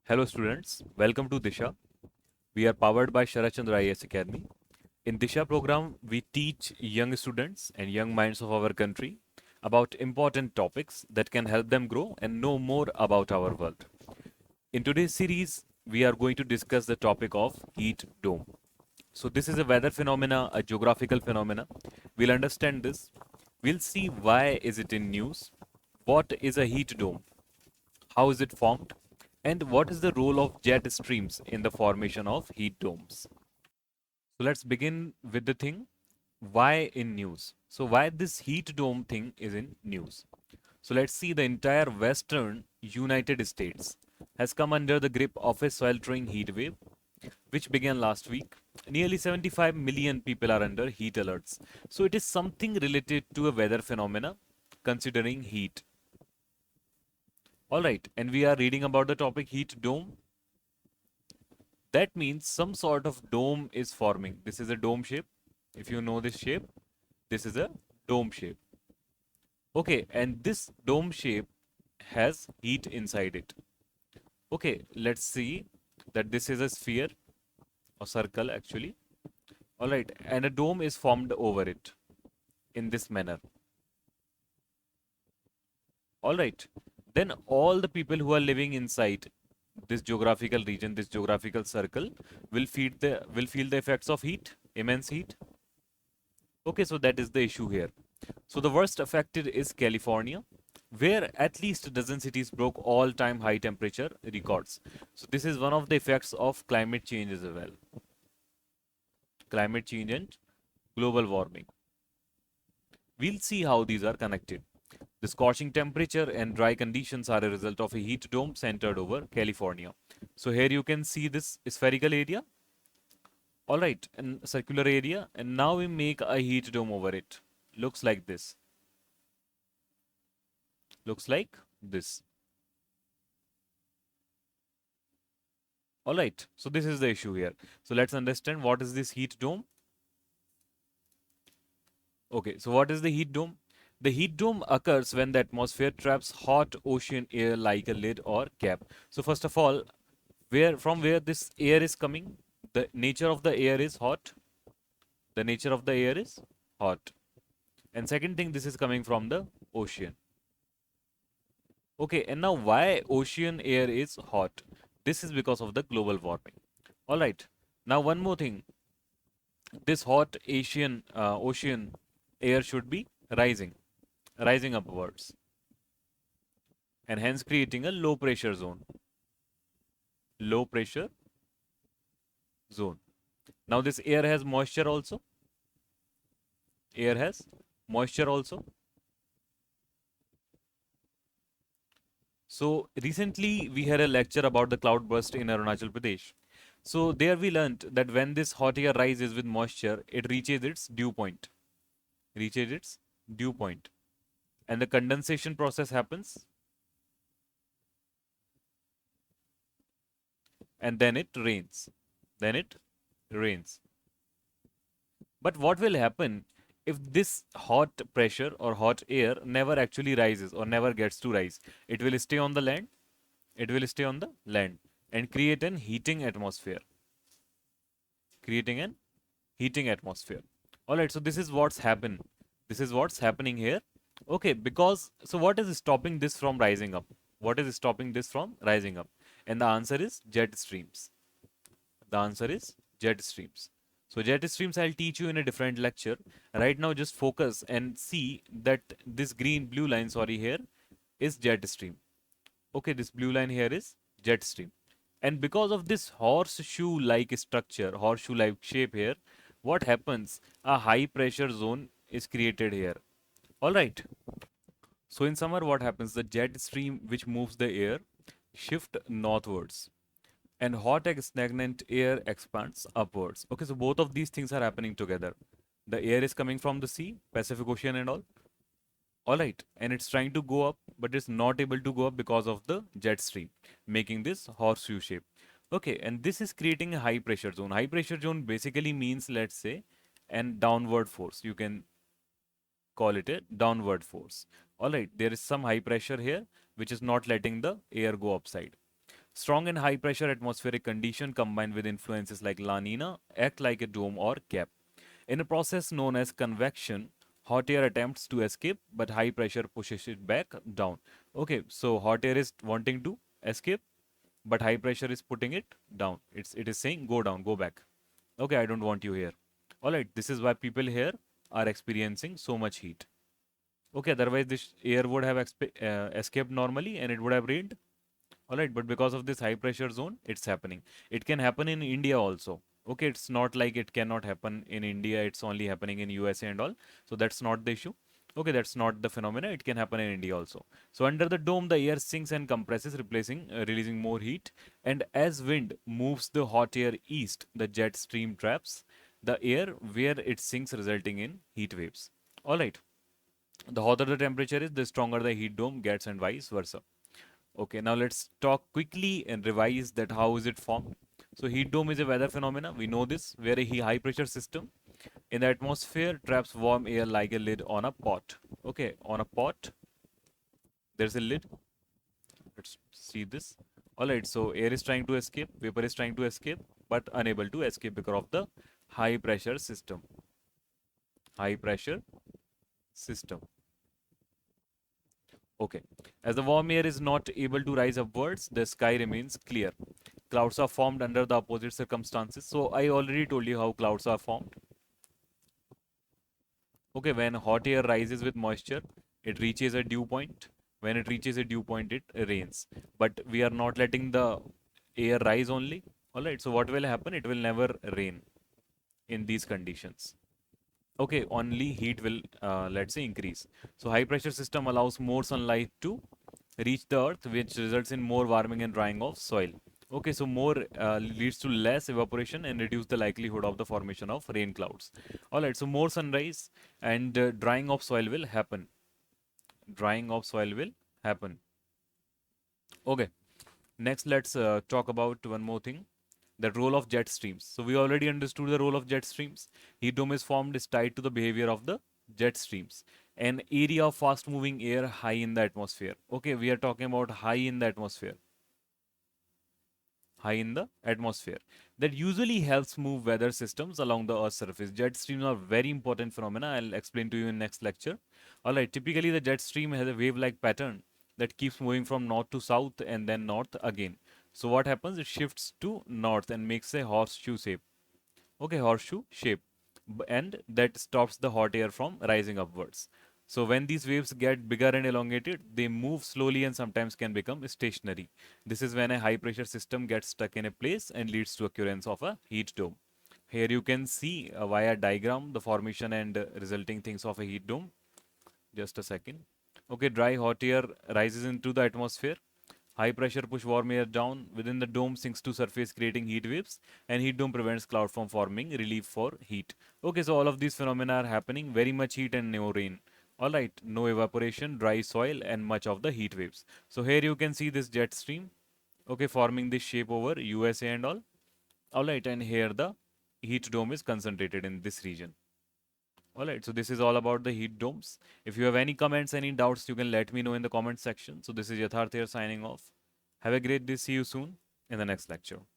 Hello students, welcome to Disha. We are powered by Sharachandra IAS Academy. In Disha program, we teach young students and young minds of our country about important topics that can help them grow and know more about our world. In today's series, we are going to discuss the topic of heat dome. So this is a weather phenomena, a geographical phenomena. We'll understand this. We'll see why is it in news, what is a heat dome, how is it formed? And what is the role of jet streams in the formation of heat domes? So let's begin with the thing why in news. So why this heat dome thing is in news. So let's see the entire western United States has come under the grip of a sweltering heat wave which began last week. Nearly 75 million people are under heat alerts. So it is something related to a weather phenomena considering heat. All right, and we are reading about the topic heat dome. That means some sort of dome is forming. This is a dome shape. If you know this shape, this is a dome shape. Okay, and this dome shape has heat inside it. Okay, let's see that this is a sphere or circle actually. All right, and a dome is formed over it in this manner. All right, then all the people who are living inside this geographical region, this geographical circle, will feel the effects of heat, immense heat. Okay, so that is the issue here. So the worst affected is California, where at least a dozen cities broke all-time high temperature records. So this is one of the effects of climate change as well. Climate change and global warming. We'll see how these are connected. The scorching temperature and dry conditions are a result of a heat dome centered over California. So here you can see this spherical area. All right, and circular area, and now we make a heat dome over it. Looks like this. Looks like this. All right, so this is the issue here. So let's understand what is this heat dome. Okay, so what is the heat dome? The heat dome occurs when the atmosphere traps hot ocean air like a lid or cap. So first of all, where this air is coming, the nature of the air is hot. The nature of the air is hot. And second thing, this is coming from the ocean. Okay, and now why ocean air is hot? This is because of the global warming. All right. Now one more thing. This hot ocean air should be rising upwards, and hence creating a low pressure zone. Low pressure zone. Now this air has moisture also. Air has moisture also. So recently we had a lecture about the cloud burst in Arunachal Pradesh. So there we learnt that when this hot air rises with moisture, it reaches its dew point. Reaches its dew point. And the condensation process happens, and then it rains. Then it rains. But what will happen if this hot pressure or hot air never actually rises or never gets to rise? It will stay on the land. It will stay on the land and create an heating atmosphere. Creating an heating atmosphere. All right, so this is what's happened. This is what's happening here. Okay, because so what is stopping this from rising up? What is stopping this from rising up? And the answer is jet streams. The answer is jet streams. So jet streams I'll teach you in a different lecture. Right now just focus and see that this green blue line, sorry, here is jet stream. Okay, this blue line here is jet stream. And because of this horseshoe like structure, horseshoe like shape here, what happens? A high pressure zone is created here. All right. So in summer, what happens? The jet stream which moves the air shift northwards, and hot and stagnant air expands upwards. Okay, so both of these things are happening together. The air is coming from the sea, Pacific Ocean and all. All right, and it's trying to go up, but it's not able to go up because of the jet stream, making this horseshoe shape. Okay, and this is creating a high pressure zone. High pressure zone basically means, let's say, an downward force. You can call it a downward force. All right, there is some high pressure here, which is not letting the air go upside. Strong and high pressure atmospheric condition combined with influences like La Nina act like a dome or cap. In a process known as convection, hot air attempts to escape, but high pressure pushes it back down. Okay, so hot air is wanting to escape, but high pressure is putting it down. It is saying go down, go back. Okay, I don't want you here. All right, this is why people here are experiencing so much heat. Okay, otherwise this air would have escaped normally and it would have rained. All right, but because of this high pressure zone, it's happening. It can happen in India also. Okay, it's not like it cannot happen in India. It's only happening in USA and all. So that's not the issue. Okay, that's not the phenomena. It can happen in India also. So under the dome, the air sinks and compresses, releasing more heat. And as wind moves the hot air east, the jet stream traps the air where it sinks, resulting in heat waves. All right. The hotter the temperature is, the stronger the heat dome gets, and vice versa. Okay, now let's talk quickly and revise that how is it formed. So heat dome is a weather phenomena. We know this, where a high pressure system in the atmosphere traps warm air like a lid on a pot. Okay, on a pot, there's a lid. Let's see this. All right, so air is trying to escape, vapor is trying to escape, but unable to escape because of the high pressure system. High pressure system. Okay. As the warm air is not able to rise upwards, the sky remains clear. Clouds are formed under the opposite circumstances. So I already told you how clouds are formed. Okay, when hot air rises with moisture, it reaches a dew point. When it reaches a dew point, it rains. But we are not letting the air rise only. Alright, so what will happen? It will never rain in these conditions. Okay, only heat will, let's say, increase. So high pressure system allows more sunlight to reach the earth, which results in more warming and drying of soil. Okay, so more leads to less evaporation and reduce the likelihood of the formation of rain clouds. All right, so more sunrise and drying of soil will happen. Drying of soil will happen. Okay, next let's talk about one more thing, the role of jet streams. So we already understood the role of jet streams. Heat dome is formed is tied to the behavior of the jet streams. An area of fast moving air high in the atmosphere. Okay, we are talking about high in the atmosphere. High in the atmosphere. That usually helps move weather systems along the Earth's surface. Jet streams are very important phenomena. I'll explain to you in next lecture. Alright, typically the jet stream has a wave-like pattern that keeps moving from north to south and then north again. So what happens? It shifts to north and makes a horseshoe shape. Okay, horseshoe shape. And that stops the hot air from rising upwards. So when these waves get bigger and elongated, they move slowly and sometimes can become stationary. This is when a high pressure system gets stuck in a place and leads to occurrence of a heat dome. Here you can see via diagram the formation and resulting things of a heat dome. Just a second. Okay, dry hot air rises into the atmosphere. High pressure push warm air down within the dome, sinks to surface, creating heat waves, and heat dome prevents cloud from forming, relief for heat. Okay, so all of these phenomena are happening, very much heat and no rain. All right, no evaporation, dry soil, and much of the heat waves. So here you can see this jet stream, okay, forming this shape over USA and all. All right, and here the heat dome is concentrated in this region. All right, so this is all about the heat domes. If you have any comments, any doubts, you can let me know in the comment section. So this is Yatharth here signing off. Have a great day. See you soon in the next lecture.